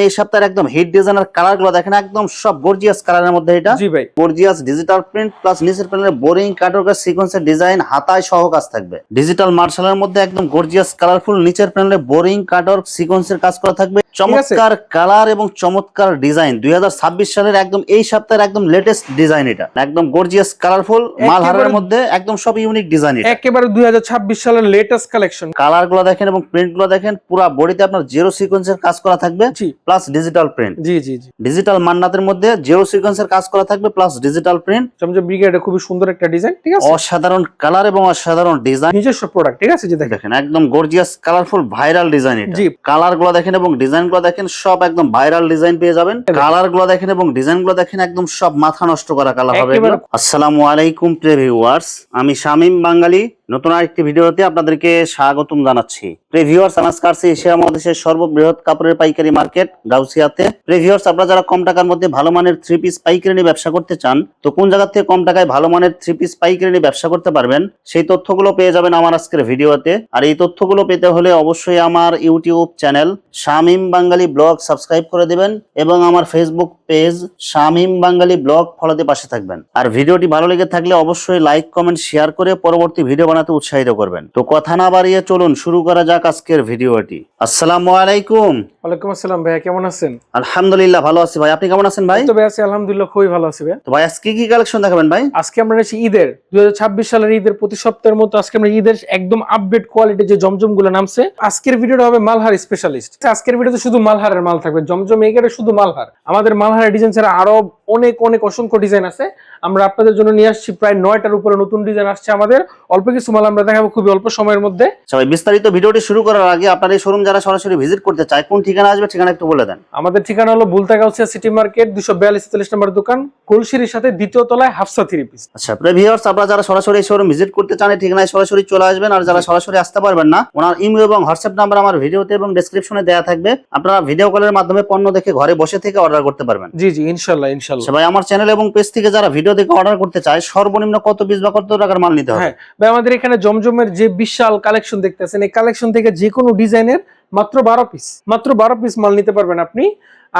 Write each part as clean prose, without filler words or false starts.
এই সপ্তাহের একদম হিট ডিজাইনার কালার গুলো দেখেন, একদম সব গর্জিয়াস কালারের মধ্যে। এটা জি ভাই, গর্জিয়াস ডিজিটাল প্রিন্ট প্লাস নিচের প্যানেলে বোরিং কাটওয়ার্ক সিকোয়েন্সের ডিজাইন হাতায় সহ কাজ থাকবে। ডিজিটাল মার্শালের মধ্যে একদম গর্জিয়াস কালারফুল, নিচের প্যানেলে বোরিং কাটওয়ার্ক সিকোয়েন্সের কাজ করা থাকবে। চমৎকার কালার এবং চমৎকার ডিজাইন 2026 সালের একদম এই সপ্তাহের একদম লেটেস্ট ডিজাইন। এটা একদম গর্জিয়াস কালারফুল মালহারের মধ্যে একদম সব ইউনিক ডিজাইন। এটা একেবারে 2026 সালের লেটেস্ট কালেকশন। কালার গুলো দেখেন এবং প্রিন্ট গুলো দেখেন, পুরো বডিতে আপনার জিরো সিকোয়েন্সের কাজ করা থাকবে প্লাস ডিজিটাল প্রিন্ট। জি জি জি, ডিজিটাল মান্নাতের মধ্যে জিরো সিকোয়েন্সের কাজ করা থাকবে প্লাস ডিজিটাল প্রিন্ট। জমজম ব্রিগেডে খুবই সুন্দর একটা ডিজাইন, ঠিক আছে, অসাধারণ কালার এবং অসাধারণ ডিজাইন, নিজস্ব প্রোডাক্ট, ঠিক আছে। যে দেখেন একদম গর্জিয়াস কালারফুল ভাইরাল ডিজাইন। এটা জি, কালার গুলো দেখেন এবং ডিজাইন গুলো দেখেন, সব একদম ভাইরাল ডিজাইন পেয়ে যাবেন। কালার গুলো দেখেন এবং ডিজাইন গুলো দেখেন, একদম সব মাথা নষ্ট করা কালার হবে এগুলো। আসসালামু আলাইকুম প্রিয় ভিউয়ার্স, আমি শামীম বাঙালি নতুন আরেকটি ভিডিওতে আপনাদেরকে স্বাগতম জানাচ্ছি। প্রিয় ভিউয়ার্স, আজকে আসছে এশিয়া মহাদেশের সর্ববৃহৎ কাপড়ের পাইকারি মার্কেট গাউসিয়াতে। প্রিয় ভিউয়ার্স, আপনারা যারা কম টাকার মধ্যে ভালো মানের থ্রি পিস পাইকারি নিয়ে ব্যবসা করতে চান, তো কোন জায়গা থেকে কম টাকায় ভালো মানের থ্রি পিস পাইকারি নিয়ে ব্যবসা করতে পারবেন, সেই তথ্যগুলো পেয়ে যাবেন আমার আজকের ভিডিওতে। আর এই তথ্যগুলো পেতে হলে অবশ্যই আমার ইউটিউব চ্যানেল শামীম বাঙালি ব্লগ সাবস্ক্রাইব করে দিবেন এবং আমার ফেসবুক পেজ শামীম বাঙালি ব্লগ ফলোতে পাশে থাকবেন। আর ভিডিওটি ভালো লেগে থাকলে অবশ্যই লাইক কমেন্ট শেয়ার করে পরবর্তী ভিডিও বানাতে উৎসাহিত করবেন। তো কথা না বাড়িয়ে চলুন শুরু করা যাক আজকের ভিডিওটি। আসসালামু আলাইকুম। ওয়ালাইকুম আসসালাম ভাইয়া, কেমন আছেন? আলহামদুলিল্লাহ ভালো আছি ভাই, আপনি কেমন আছেন ভাই? তো ভাই আছি আলহামদুলিল্লাহ, খুবই ভালো আছি ভাই। তো ভাই আজকে কি কালেকশন দেখাবেন ভাই? আজকে আমরা এসেছি ঈদের 2026 সালের ঈদের প্রতি সপ্তাহের মতো আজকে আমরা ঈদের একদম আপডেট কোয়ালিটি যে জমজম গুলো নামছে, আজকের ভিডিওটা হবে মালহার স্পেশালিস্ট। আজকের ভিডিওতে শুধু মালহারের মাল থাকবে, জমজম এগেরে শুধু মালহার। আমাদের মালহারের ডিজাইন ছাড়া আরো অনেক অনেক অসংখ্য ডিজাইন আছে, আমরা আপনাদের জন্য নিয়ে আসছি। প্রায় 9টার উপরে নতুন ডিজাইন আসছে আমাদের। অল্প কিছু মাল আমরা দেখাবো খুবই অল্প সময়ের মধ্যে। সবাই বিস্তারিত ভিডিওটি শুরু করার আগে আপনার এই শোরুম যারা সরাসরি ভিজিট করতে চায়, কোন ঠিকানা আসবে ঠিকানা একটু বলে দেন। আমাদের ঠিকানা হলো বুলতা গাউসিয়া সিটি মার্কেট 242 নম্বর দোকান, গোলশিরির সাথে দ্বিতীয় তলায় হাফসা থ্রি পিস। আচ্ছা প্রিয় ভিউয়ার্স, আপনারা যারা সরাসরি এই শোরুম ভিজিট করতে চান, এই ঠিকানায় সরাসরি চলে আসবেন। আর যারা সরাসরি আসতে পারবেন না, ওনার ইমেল এবং হোয়াটসঅ্যাপ নাম্বার আমার ভিডিওতে এবং ডেসক্রিপশনে দেওয়া থাকবে। আপনারা ভিডিও কলের মাধ্যমে পণ্য দেখে ঘরে বসে থেকে অর্ডার করতে পারবেন। জি জি, ইনশাআল্লাহ ইনশাআল্লাহ। সবাই আমার চ্যানেল এবং পেজ থেকে যারা ভিডিও দেখে অর্ডার করতে চায়, সর্বনিম্ন কত পিস বা কত টাকার মাল নিতে হবে? হ্যাঁ ভাই, আমাদের এখানে জমজমের যে বিশাল কালেকশন দেখতেছেন, এই কালেকশন থেকে যে কোনো ডিজাইনের মাত্র 12 পিস মাল নিতে পারবেন আপনি।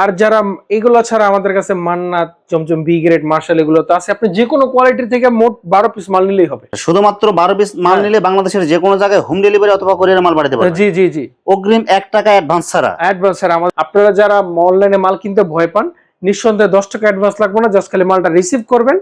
আর যারা এগুলো ছাড়া আমাদের কাছে মান্নাত, জমজম বি গ্রেড, মার্শাল এগুলো তো আছে, আপনি যে কোনো কোয়ালিটির থেকে মোট 12 পিস মাল নিলেই হবে। শুধুমাত্র 12 পিস মাল নিলে বাংলাদেশের যে কোনো জায়গায় হোম ডেলিভারি অথবা কুরিয়ারে মাল পাঠাতে পারবেন। জি জি জি, অগ্রিম 1 টাকা অ্যাডভান্স ছাড়া। আপনারা যারা অনলাইনে মাল কিনতে ভয় পান, নিঃসন্দেহে 10 টাকা অ্যাডভান্স লাগবে না, জাস্ট খালি মালটা রিসিভ করবেন।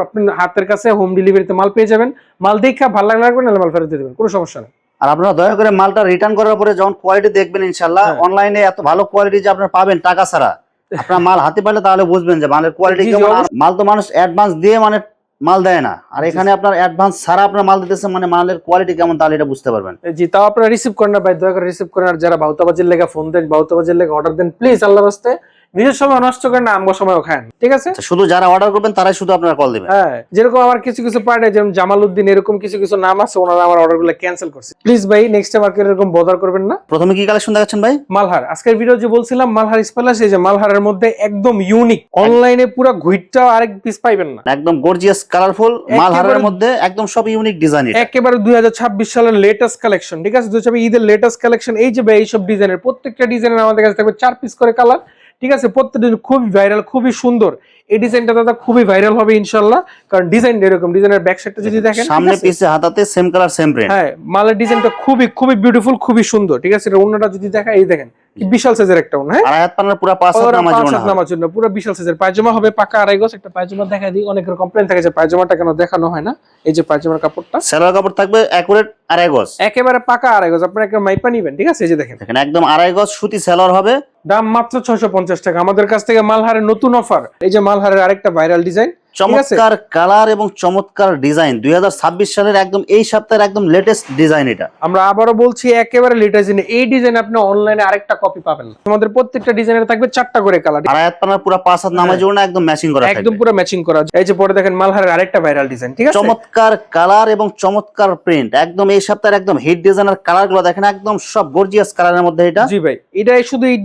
আপনি হাতের কাছে হোম ডেলিভারিতে মাল পেয়ে যাবেন। মাল দেখা ভালো লাগবে না মাল ফেরত দিয়ে দেবেন, কোনো সমস্যা নেই। আর আপনারা দয়া করে মালটা রিটার্ন করার পরে যখন কোয়ালিটি দেখবেন, ইনশাআল্লাহ অনলাইনে এত ভালো কোয়ালিটি যে আপনারা পাবেন টাকা ছাড়া, আপনারা মাল হাতে পাইলে তাহলে বুঝবেন যে মালের কোয়ালিটি কেমন। মাল তো মানুষ অ্যাডভান্স দিয়ে মানে মাল দেয় না, আর এখানে আপনার অ্যাডভান্স ছাড়া আপনার মাল দিতেছেন, মানে মালের কোয়ালিটি কেমন তাহলে এটা বুঝতে পারবেন। জি, তাও আপনারা রিসিভ করেন না ভাই, দয়া করে রিসিভ করেন। আর যারা বাউতাবাজির লেগে ফোন দেন, বাউতাবাজির লেগে অর্ডার দেন, প্লিজ আল্লাহর রাস্তায় নিজের সময় নষ্ট করেন না, আমগো সময়ও খান, ঠিক আছে? শুধু যারা অর্ডার করবেন তারাই শুধু আপনারা কল দিবেন। হ্যাঁ, যেরকম আমার কিছু কিছু পার্টে যেমন জামালউদ্দিন এরকম কিছু কিছু নাম আছে, ওনারা আমার অর্ডারগুলো ক্যান্সেল করছে। প্লিজ ভাই নেক্সট টাইম আর এরকম বদার করবেন না। প্রথমে কি কালেকশন দেখাচ্ছেন ভাই? মালহার। আজকের ভিডিও যে বলছিলাম মালহার স্পেশাল, এই যে মালহারের মধ্যে একদম ইউনিক, অনলাইনে পুরো ঘুইটটাও আরেক পিস পাইবেন না। একদম গর্জিয়াস কালারফুল মালহারের মধ্যে একদম সব ইউনিক ডিজাইন। একেবারে 2026 সালের লেটেস্ট কালেকশন, ঠিক আছে? 2026 ঈদের লেটেস্ট কালেকশন। এই যে ভাই এইসব ডিজাইনের প্রত্যেকটা ডিজাইনের আমাদের কাছে থাকবে 4 পিস করে কালার, ঠিক আছে? প্রত্যেকটা খুবই ভাইরাল, খুবই সুন্দর। এই ডিজাইনটা দাদা খুবই ভাইরাল হবে ইনশাআল্লাহ, কারণ ডিজাইন এরকম। ডিজাইনের ব্যাক সাইডটা যদি দেখেন, সামনে পিছে হাতাতে সেম কালার সেম প্রিন্ট। হ্যাঁ, মালের ডিজাইনটা খুবই খুবই বিউটিফুল, খুবই সুন্দর, ঠিক আছে? এটা ওন্নাটা যদি দেখা, এই দেখেন কি বিশাল সাইজের একটা ওন্না। হ্যাঁ, আর আয়াত পানার পুরো 5 হাত নামার জন্য পুরো বিশাল সাইজের পায়জামা হবে, পাকা 2.5 গজ। একটা পায়জামা দেখাই দিই, অনেকের কমপ্লেইন থাকে যে পায়জামাটা কেন দেখানো হয় না। এই যে পায়জামার কাপড়টা, সেলোয়ার কাপড় থাকবে একুরেট 2.5 গজ, একেবারে পাকা 2.5 গজ। আপনারা একটা মাইপা নিবেন, ঠিক আছে? এই যে দেখেন একদম 2.5 গজ সুতি সেলোয়ার হবে, দাম মাত্র 650 টাকা। আমাদের কাছ থেকে মালহারের নতুন অফার, এই যে মালহারের আরেকটা ভাইরাল ডিজাইন, চমৎকার কালার এবং চমৎকার ডিজাইন 2026 সালের একদম এই সপ্তাহের একদম লেটেস্ট ডিজাইন। এটা আমরা আবারও বলছি, একেবারে লেটেস্ট ডিজাইন। এই ডিজাইন আপনি অনলাইনে আরেকটা কপি পাবেন না। আমাদের প্রত্যেকটা ডিজাইনের থাকবে 4টা করে কালার। আর আয়াত পানার পুরো 5 হাত নামার জন্য একদম ম্যাচিং করা থাকবে, একদম পুরো ম্যাচিং করা। এই যে পরে দেখেন মালহারের আরেকটা ভাইরাল ডিজাইন, ঠিক আছে? চমৎকার কালার এবং চমৎকার প্রিন্ট, একদম এই সপ্তাহের একদম হিট ডিজাইনার কালার গুলো দেখেন, একদম সব গর্জিয়াস কালারের মধ্যে। এটা জি ভাই, এটা শুধু এই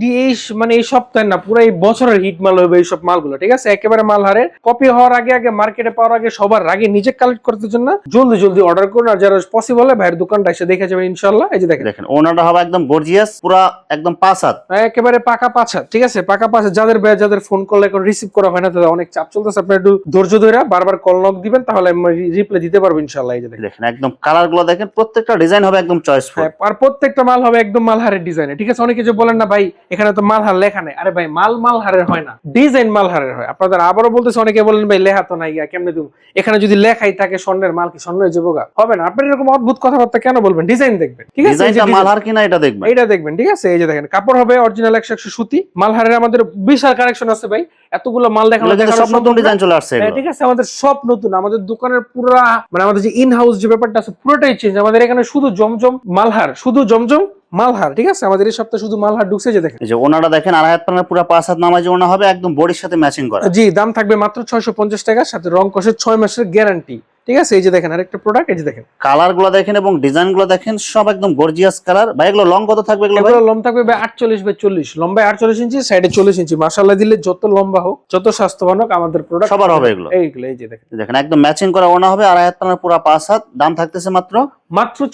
মানে এই সপ্তাহে না, পুরো এই বছরের হিট মাল হবে এইসব মালগুলো, ঠিক আছে? একেবারে মালহারের কপি হওয়ার আগে আগে মার্কেটে পাওয়ার আগে সবার আগে নিজে কালেক্ট করতে জন্য জলদি অর্ডার করুন। আর যারা পসিবল হয় ভাইয়ের দোকানটা এসে দেখে যাবেন ইনশাআল্লাহ। এই যে দেখেন ওনাটা হবে একদম গর্জিয়াস, পুরো একদম 5 হাত, একেবারে পাকা 5 হাত। ঠিক আছে, পাকা 5 হাত। যাদের ফোন কল এখন রিসিভ করা হয় না, তাদের অনেক চাপ চলতেছে, আপনারা একটু ধৈর্য ধরে বারবার কল নক দিবেন, তাহলে আমি রিপ্লাই দিতে পারবো ইনশাআল্লাহ। এই যে দেখেন একদম কালার গুলো দেখেন, প্রত্যেকটা ডিজাইন হবে একদম চয়েসফুল, আর প্রত্যেকটা মাল হবে একদম মালহারের ডিজাইনে। ঠিক আছে, অনেকে যে বলেন না ভাই এখানে তো মালহার লেখা নেই, আরে ভাই মালহারের হয় না, ডিজাইন মালহারের হয়। আপনাদের আবারও বলতেছে, অনেকে বলেন ভাই লেখা তো নাই, কেমনে দেবো? এখানে যদি লেখাই থাকে স্বর্ণের মাল, কি স্বর্ণ হয়ে যাবো? হবে না। আপনি এরকম অদ্ভুত কথাবার্তা কেন বলবেন? ডিজাইন দেখবেন, ঠিক আছে, ডিজাইনটা মালহার কিনা এটা দেখবেন, এটা দেখবেন। ঠিক আছে, এই যে দেখেন কাপড় হবে অরিজিনাল 100 সুতি। মালহারের আমাদের বিশাল কালেকশন আছে ভাই, এতগুলো মাল দেখানো সব নতুন ডিজাইন চলে আসছে। ঠিক আছে, আমাদের সব নতুন, আমাদের দোকানের পুরা মানে আমাদের যে ইন হাউস যে ব্যাপারটা আছে পুরোটাই চেঞ্জ। আমাদের এখানে শুধু জমজম মালহার, শুধু জমজম মালহার। ঠিক আছে, আমাদের এই সপ্তাহে শুধু মালহার ঢুকছে। যে দেখেন, এই যে ওনাটা দেখেন, আড়াই হাত পানার পুরো 5 হাত নামাজি ওনা হবে, একদম বডির সাথে ম্যাচিং করা। জি, দাম থাকবে মাত্র 650 টাকা, সাথে রং কষের 6 মাসের গ্যারান্টি। ঠিক আছে, এই যে দেখেন আরেকটা প্রোডাক্ট। এই যে দেখেন কালার গুলো দেখেন এবং ডিজাইন গুলো দেখেন, সব একদম গর্জিয়াস কালার। ভাই এগুলো লং কত থাকবে? এগুলো লং থাকবে 48/40, লম্বায় 48 ইঞ্চি, সাইডে 40 ইঞ্চি। মাশাআল্লাহ দিলে যত লম্বা হোক, যত স্বাস্থ্যবান হোক, আমাদের প্রোডাক্ট সবার হবে এগুলো। এইগুলো এই যে দেখেন একদম ম্যাচিং করা ওনা হবে, আড়াই হাত পানার পুরো 5 হাত। দাম থাকতেছে মাত্র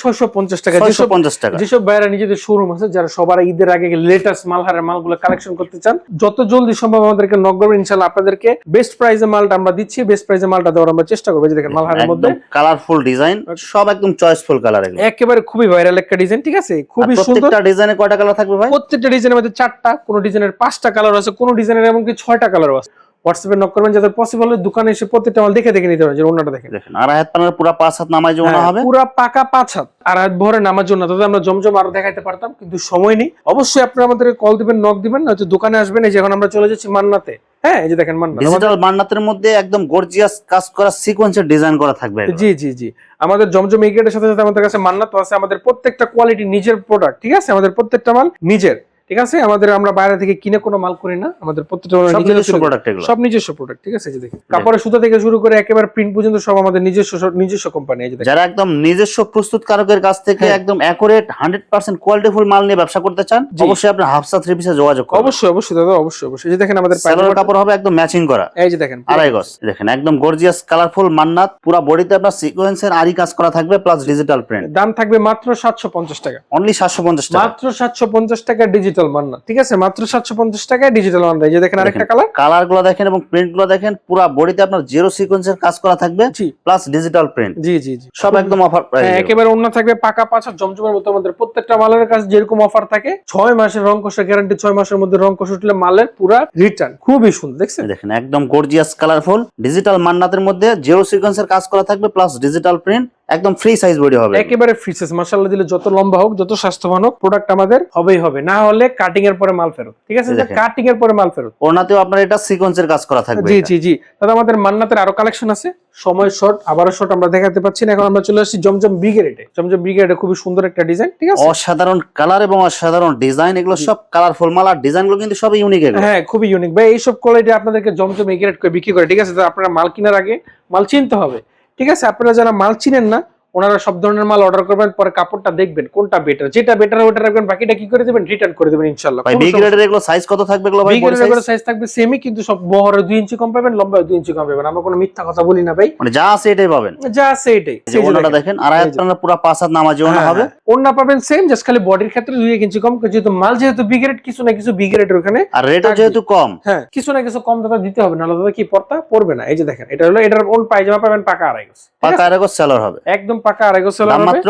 650 টাকা। 650 টাকা। যেসব ভাইরা নিজেদের শোরুম আছে, যারা সবার ঈদের আগে লেটেস্ট মালহারের মালগুলো কালেকশন করতে চান, যত জলদি সম্ভব আমাদেরকে নক করবেন, ইনশাআল্লাহ আপনাদেরকে বেস্ট প্রাইসে মালটা আমরা দিচ্ছি। বেস্ট প্রাইসে মালটা দেওয়ার আমরা চেষ্টা করব। যে দেখেন মালহারের মধ্যে কালারফুল ডিজাইন, সব একদম চয়েসফুল কালার, এগুলো একেবারে খুবই ভাইরাল একটা ডিজাইন। ঠিক আছে, খুবই সুন্দর। প্রত্যেকটা ডিজাইনে কয়টা কালার থাকবে ভাই? প্রত্যেকটা ডিজাইনের মধ্যে 4টা, কোন ডিজাইনের 5টা কালার আছে, কোন ডিজাইনের এমনকি 6টা কালার আছে। হোয়াটসঅ্যাপে নক করবেন, যাদের পসিবল হয় দোকানে এসে প্রত্যেকটা মাল দেখে নিতে পারেন। যে ওনাটা দেখেন, আড়াই হাত পানার পুরো 5 হাত নামাজ ওনা হবে, পুরো পাকা 5 হাত। আর হাত ভরে নামার জন্য তাদের আমরা জমজম আরো দেখাইতে পারতাম, কিন্তু সময় নেই। অবশ্যই আপনারা আমাদেরকে কল দিবেন, নক দিবেন, নয়তো দোকানে আসবেন। এই যে এখন আমরা চলে যাচ্ছি মান্নাতে। হ্যাঁ, এই যে দেখেন মান্নাত, ডিজিটাল মান্নাতের মধ্যে একদম গর্জিয়াস কাজ করা, সিকোয়েন্সের ডিজাইন করা থাকবে। জি, আমাদের জমজম এগ্রেডের সাথে সাথে আমাদের কাছে মান্নাত আছে। আমাদের প্রত্যেকটা কোয়ালিটি নিজের প্রোডাক্ট। ঠিক আছে, আমাদের প্রত্যেকটা মাল নিজের। ঠিক আছে, আমরা বাইরে থেকে কিনে কোনো মাল করি না, আমাদের প্রত্যেকটা নিজস্ব প্রোডাক্ট, এগুলো সব নিজস্ব প্রোডাক্ট। ঠিক আছে, এই যে দেখেন কাপড়ের সুতা থেকে শুরু করে একেবারে প্রিন্ট পর্যন্ত সব আমাদের নিজস্ব কোম্পানি। এই যে দেখেন, যারা একদম নিজস্ব প্রস্তুতকারকের কাছ থেকে একদম অ্যাকুরেট 100% কোয়ালিটিফুল মাল নিয়ে ব্যবসা করতে চান, অবশ্যই আপনি হাফসা 3 পিসে যোগাযোগ করুন। অবশ্যই দাদা, অবশ্যই। এই যে দেখেন আমাদের সালোয়ার কাপড় হবে একদম ম্যাচিং করা। এই যে দেখেন আড়াই গজ। দেখেন একদম গর্জিয়াস কালারফুল মান্নাত, পুরো বডিতে আপনার সিকোয়েন্সের আরি কাজ করা থাকবে, প্লাস ডিজিটাল প্রিন্ট। দাম থাকবে মাত্র 750 টাকা, অনলি 750 টাকা, মাত্র 750 টাকা ডিজিটাল মান্নাত। ঠিক আছে, মাত্র 750 টাকায় ডিজিটাল মান্নাত। এই যে দেখেন আরেকটা কালার গুলো দেখেন এবং প্রিন্ট গুলো দেখেন, পুরো বডিতে আপনার জিরো সিকোয়েন্সের কাজ করা থাকবে, প্লাস ডিজিটাল প্রিন্ট। জি, সব একদম অফার প্রাইস। একেবারে অন্য থাকবে পাকা 5 হাত জমজমের মতো। আমাদের প্রত্যেকটা মালের কাছে যেরকম অফার থাকে, 6 মাসের রং কষা গ্যারান্টি, 6 মাসের মধ্যে রং কষ উঠলে মালের পুরো রিটার্ন। খুবই সুন্দর দেখছেন, দেখেন একদম গর্জিয়াস কালারফুল ডিজিটাল মান্নাতের মধ্যে জিরো সিকোয়েন্সের কাজ করা থাকবে, প্লাস ডিজিটাল প্রিন্ট, একদম ফ্রি সাইজ বডি হবে, একেবারে ফ্রি সাইজ। মাশাআল্লাহ দিলে যত লম্বা হোক, যত স্বাস্থ্যবান হোক, প্রোডাক্ট আমাদের হবেই হবে। না হলে কাটিং এর পরে মাল ফেরত। ঠিক আছে, কাটিং এর পরে মাল ফেরত। ওনাতেও আপনার এটা সিকোয়েন্সের কাজ করা থাকবে। জি, দাদা আমাদের মান্নাতের আরো কালেকশন আছে। সময় শর্ট, আবারও শর্ট, আমরা দেখাতে পাচ্ছি না। এখন আমরা চলে আসছি জমজম ব্রিগেডে। জমজম ব্রিগেডে খুবই সুন্দর একটা ডিজাইন। ঠিক আছে, অসাধারণ কালার এবং অসাধারণ ডিজাইন, এগুলো সব কালারফুল মাল, আর ডিজাইন গুলো কিন্তু সবই ইউনিক। হ্যাঁ, খুবই ইউনিক ভাই। এইসব কোয়ালিটি আপনাদেরকে জমজম ব্রিগেড করে বিক্রি করে। ঠিক আছে, তো আপনারা মাল কেনার আগে মাল চিনতে হবে। ঠিক আছে, আপনারা যারা মাল চিনেন না, ওনারা সব ধরনের মাল অর্ডার করবেন, পরে কাপড়টা দেখবেন কোনটা বেটার, যেটা বেটার ওটা রাখবেন, বাকিটা কি করে দিবেন? রিটার্ন করে দিবেন ইনশাআল্লাহ। ভাই ব্রিগেডের এগুলো সাইজ কত থাকবে? এগুলো ভাই ব্রিগেডের সাইজ থাকবে সেমই, কিন্তু সব বহরে 2 ইঞ্চি কম পাবেন, লম্বায় 2 ইঞ্চি কম পাবেন। আমরা কোনো মিথ্যা কথা বলি না ভাই, মানে যা আছে এটাই পাবেন, যা আছে এটাই। ওনাটা দেখেন আড়াই হাত পানার পুরো 5 হাত নামাজি ওনা হবে, ওন্না পাবেন সেম, জাস্ট খালি বডির ক্ষেত্রে 2 ইঞ্চি কম। যেহেতু মাল যেহেতু ব্রিগেড, কিছু না কিছু ব্রিগেডের ওখানে, আর রেটও যেহেতু কম, হ্যাঁ কিছু না কিছু কম দাদা দিতে হবে, নাহলে দাদা কি পড়তা পড়বে না। এই যে দেখেন, এটা হলো এটার ওন পায়জামা পাবেন পাকা 2.5 গজ, পাকা 2.5 গজ সেলর হবে, একদম পাকা 2.5 গজ সেলর হবে।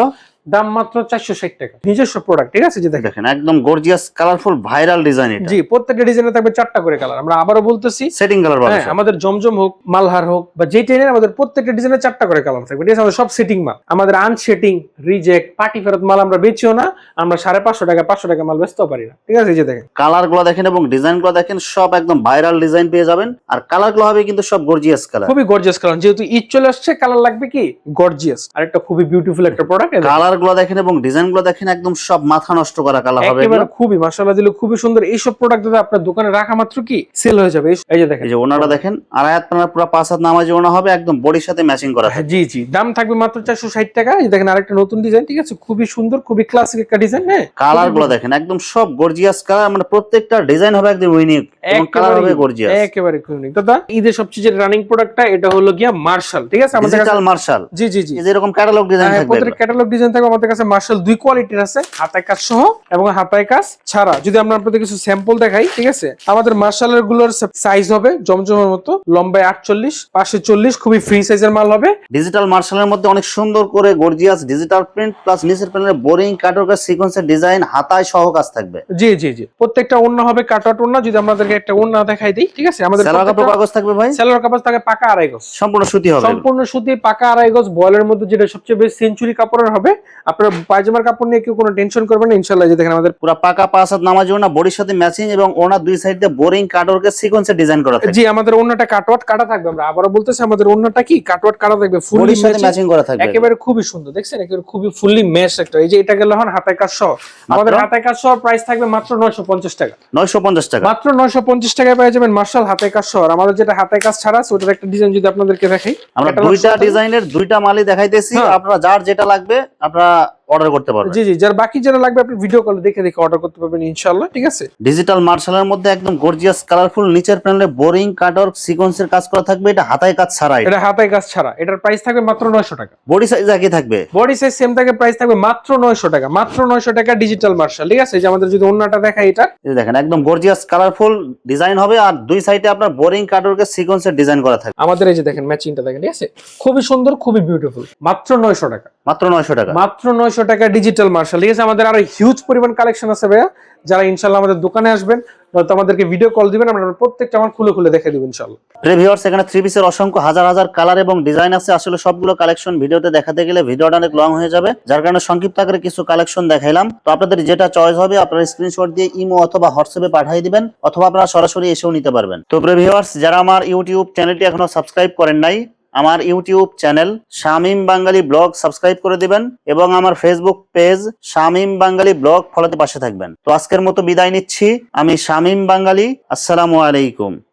দাম মাত্র 460 টাকা, নিজস্ব প্রোডাক্ট। ঠিক আছে, যে দেখেন একদম গর্জিয়াস কালারফুল ভাইরাল ডিজাইন এটা। জি, প্রত্যেকটা ডিজাইনে থাকবে 4টা করে কালার। আমরা আবারও বলতেছি, সেটিং কালার পাবেন। আমাদের জমজম হোক, মালহার হোক, বা যে টেনের, আমাদের প্রত্যেকটা ডিজাইনে 4টা করে কালার থাকবে। ঠিক আছে, আমাদের সব সেটিং মাল, আমাদের আনসেটিং, রিজেক্ট, পার্টি ফেরত মাল আমরা বেচিও না। আমরা 550 টাকা 500 টাকা মাল বেচতেও পারি না। ঠিক আছে, এই যে দেখেন কালার গুলো দেখেন এবং ডিজাইন গুলো দেখেন, সব একদম ভাইরাল ডিজাইন পেয়ে যাবেন। আর কালার গুলো হবে কিন্তু সব গর্জিয়াস কালার, খুবই গর্জিয়াস কালার। যেহেতু ঈদ চলে আসছে, কালার লাগবে কি গর্জিয়াস। আর একটা খুবই বিউটিফুল একটা প্রোডাক্ট। কালার কালার গুলো দেখেন এবং ডিজাইন গুলো দেখেন একদম সব মাথা নষ্ট করা কালার হবে একেবারে খুবই মাশাআল্লাহ দিলে খুবই সুন্দর। এইসব প্রোডাক্ট দাদা আপনার দোকানে রাখা মাত্র কি সেল হয়ে যাবে। এই যে দেখেন, এই যে ওনাটা দেখেন আড়াই হাত পানার পুরো 5 হাত নামাজি ওনা হবে, একদম বডির সাথে ম্যাচিং করা হ্যাঁ, জি জি, দাম থাকবে মাত্র 460 টাকা। এই দেখেন আরেকটা নতুন ডিজাইন, ঠিক আছে, খুবই সুন্দর, খুবই ক্লাসিক একটা ডিজাইন। হ্যাঁ, কালার গুলো দেখেন একদম সব গর্জিয়াস কালার, মানে প্রত্যেকটা ডিজাইন হবে একদম ইউনিক এবং কালার হবে গর্জিয়াস, একেবারে ইউনিক। দাদা ঈদের সবচেয়ে রানিং প্রোডাক্টটা এটা হলো গিয়া মার্শাল, ঠিক আছে, আমাদের ডিজিটাল মার্শাল। জি জি জি, এই যে এরকম ক্যাটালগ ডিজাইন থাকবে, প্রত্যেকটা ক্যাটালগ ডিজাইন থাকবে আমাদের কাছে। মার্শাল দুই কোয়ালিটির আছে, হাতায় কাজ সহ এবং হাতায় কাজ ছাড়া। যদি আমরা আপনাদের কিছু স্যাম্পল দেখাই, ঠিক আছে, আমাদের মার্শালের গুলোর সাইজ হবে জমজমের মতো, লম্বায় 48, পাশে 40, খুবই ফ্রি সাইজের মাল হবে। ডিজিটাল মার্শালের মধ্যে অনেক সুন্দর করে গর্জিয়াস ডিজিটাল প্রিন্ট প্লাস নিচের প্যানেলে বোরিং কাটওয়ার্ক সিকোয়েন্সের ডিজাইন, হাতায় সহ কাজ থাকবে। জি জি জি, প্রত্যেকটা ওন্না হবে কাটওয়ার্ট ওন্না। যদি আমাদেরকে একটা ওন্না দেখাই দিই, ঠিক আছে, আমাদের সেলোয়ার কাপড় কাগজ থাকবে ভাই, সেলোয়ার কাপড় থাকে পাকা আড়াই গজ, সম্পূর্ণ সুতি হবে, সম্পূর্ণ সুতি পাকা আড়াই গজ। বয়েলের মধ্যে যেটা সবচেয়ে বেশি সেঞ্চুরি কাপড়ের হবে। আপনারা পায়জামার কাপড় নিয়ে কেউ কোনো টেনশন করবেন না ইনশাআল্লাহ। যে দেখেন আমাদের পুরো পাকা 5 হাত নামাজি ওনা, বডির সাথে ম্যাচিং এবং ওনা দুই সাইড দিয়ে বোরিং কাটওয়ার্ক সিকোয়েন্সের ডিজাইন করা থাকবে। জি, আমাদের ওন্নাটা কাটওয়াট কাটা থাকবে। আমরা আবারো বলতেছি, আমাদের ওন্নাটা কি কাটওয়াট কাটা থাকবে, ফুললি বডির সাথে ম্যাচিং করা থাকবে, একেবারে খুবই সুন্দর। দেখছেন একেবারে খুবই ফুললি ম্যাচ একটা। এই যে এটা গেল হন হাতায় কাজ সহ। আমাদের হাতায় কাজ সহ প্রাইস থাকবে মাত্র 950 টাকা, 950 টাকা, মাত্র 950 টাকায় পেয়ে যাবেন মার্শাল হাতায় কাজ সহ। আর আমাদের যেটা হাতায় কাজ ছাড়া আছে ওটার একটা ডিজাইন যদি আপনাদেরকে দেখাই, আমরা দুইটা ডিজাইনের দুইটা মালই দেখাইতেছি, আপনারা যার যেটা লাগবে আপনারা অর্ডার করতে পারবেন। জি জি, যার বাকি যেটা লাগবে আপনি ভিডিও কলে দেখে দেখে অর্ডার করতে পারবেন ইনশাআল্লাহ, ঠিক আছে। ডিজিটাল মার্শালের মধ্যে একদম গর্জিয়াস কালারফুল নিচের প্যানেলে বোরিং কাটওয়ার্ক সিকোয়েন্সের কাজ করা থাকবে, এটা হাতায় কাজ ছাড়াই, এটা হাতায় কাজ ছাড়া। এটার প্রাইস থাকবে মাত্র 900 টাকা। বডি সাইজ একই থাকবে, বডি সাইজ সেম থাকে, প্রাইস থাকবে মাত্র 900 টাকা, মাত্র 900 টাকা ডিজিটাল মার্শাল, ঠিক আছে। এই যে আমাদের যদি ওন্নাটা দেখাই, এটা এই দেখেন একদম গর্জিয়াস কালারফুল ডিজাইন হবে আর দুই সাইডে আপনার বোরিং কাটওয়ার্কের সিকোয়েন্সের ডিজাইন করা থাকবে। আমাদের এই যে দেখেন ম্যাচিংটা দেখেন, ঠিক আছে, খুবই সুন্দর, খুবই বিউটিফুল, মাত্র 900 টাকা, মাত্র 900 টাকা, মাত্র 900 টাকা ডিজিটাল মার্শাল, ঠিক আছে। আমাদের আরো হিউজ পরিমাণ কালেকশন আছে ভাইয়া। যারা ইনশাআল্লাহ আমাদের দোকানে আসবেন তো আমাদেরকে ভিডিও কল দিবেন, আমরা প্রত্যেকটা আমার খুলে খুলে দেখে দিব ইনশাআল্লাহ। ভিউয়ার্স, এখানে থ্রি পিসের অসংখ্য হাজার হাজার কালার এবং ডিজাইন আছে। আসলে সবগুলো কালেকশন ভিডিওতে দেখাতে গেলে ভিডিওটা অনেক লং হয়ে যাবে, যার কারণে সংক্ষিপ্ত আকারে কিছু কালেকশন দেখাইলাম। তো আপনাদের যেটা চয়েস হবে আপনারা স্ক্রিনশট দিয়ে ইমো অথবা হোয়াটসঅ্যাপে পাঠিয়ে দিবেন, অথবা আপনারা সরাসরি এসেও নিতে পারবেন। তো ভিউয়ার্স, যারা আমার ইউটিউব চ্যানেলটি এখনো সাবস্ক্রাইব করেন নাই, আমার ইউটিউব চ্যানেল শামীম বাঙালি ব্লগ সাবস্ক্রাইব করে দিবেন এবং আমার ফেসবুক পেজ শামীম বাঙালি ব্লগ ফলোতে পাশে থাকবেন। তো আজকের মতো বিদায় নিচ্ছি, আমি শামীম বাঙালি। আসসালামু আলাইকুম।